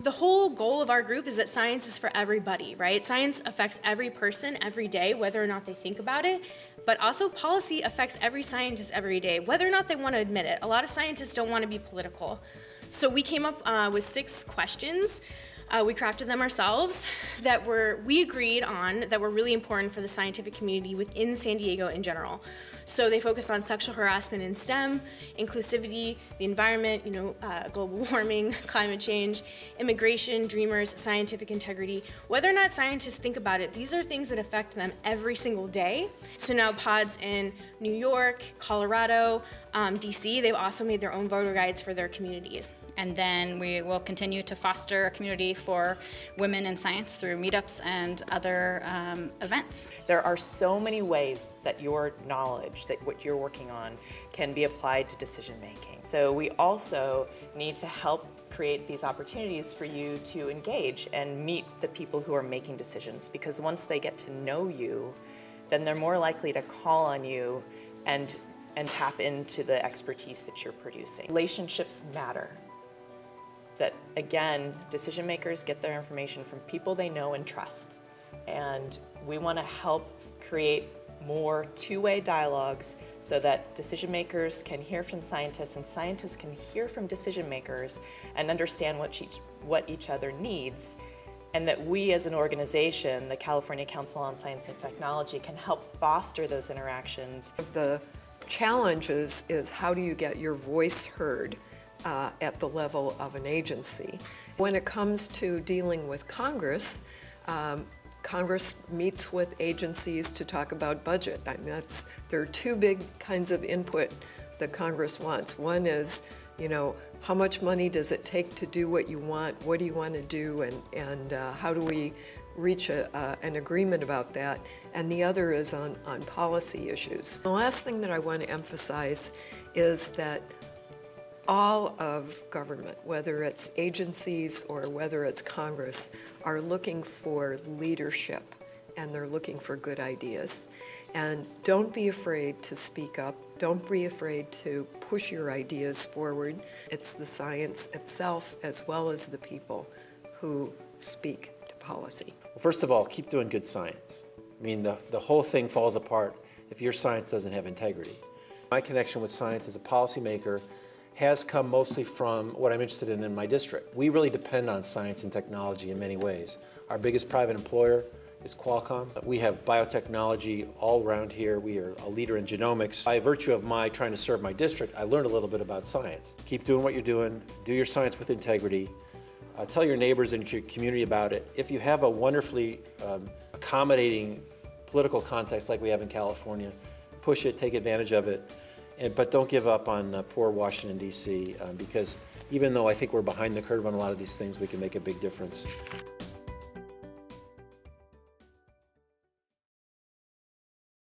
The whole goal of our group is that science is for everybody, right? Science affects every person every day, whether or not they think about it, but also policy affects every scientist every day, whether or not they want to admit it. A lot of scientists don't want to be political. So we came up with 6 questions. We crafted them ourselves that we agreed on that were really important for the scientific community within San Diego in general. So they focus on sexual harassment in STEM, inclusivity, the environment, global warming, climate change, immigration, dreamers, scientific integrity. Whether or not scientists think about it, these are things that affect them every single day. So now pods in New York, Colorado, DC, they've also made their own voter guides for their communities. And then we will continue to foster a community for women in science through meetups and other events. There are so many ways that your knowledge, that what you're working on, can be applied to decision making. So we also need to help create these opportunities for you to engage and meet the people who are making decisions, because once they get to know you, then they're more likely to call on you and tap into the expertise that you're producing. Relationships matter. That, again, decision makers get their information from people they know and trust. And we want to help create more two-way dialogues so that decision makers can hear from scientists and scientists can hear from decision makers and understand what each other needs. And that we as an organization, the California Council on Science and Technology, can help foster those interactions. The challenge is how do you get your voice heard at the level of an agency. When it comes to dealing with Congress, Congress meets with agencies to talk about budget. I mean, there are 2 big kinds of input that Congress wants. One is, how much money does it take to do what you want? What do you want to do? And how do we reach an agreement about that? And the other is on policy issues. The last thing that I want to emphasize is that all of government, whether it's agencies or whether it's Congress, are looking for leadership and they're looking for good ideas. And don't be afraid to speak up. Don't be afraid to push your ideas forward. It's the science itself as well as the people who speak to policy. Well, first of all, keep doing good science. I mean, the whole thing falls apart if your science doesn't have integrity. My connection with science as a policymaker has come mostly from what I'm interested in my district. We really depend on science and technology in many ways. Our biggest private employer is Qualcomm. We have biotechnology all around here. We are a leader in genomics. By virtue of my trying to serve my district, I learned a little bit about science. Keep doing what you're doing. Do your science with integrity. Tell your neighbors and your community about it. If you have a wonderfully accommodating political context like we have in California, push it, take advantage of it. But don't give up on poor Washington, D.C., because even though I think we're behind the curve on a lot of these things, we can make a big difference.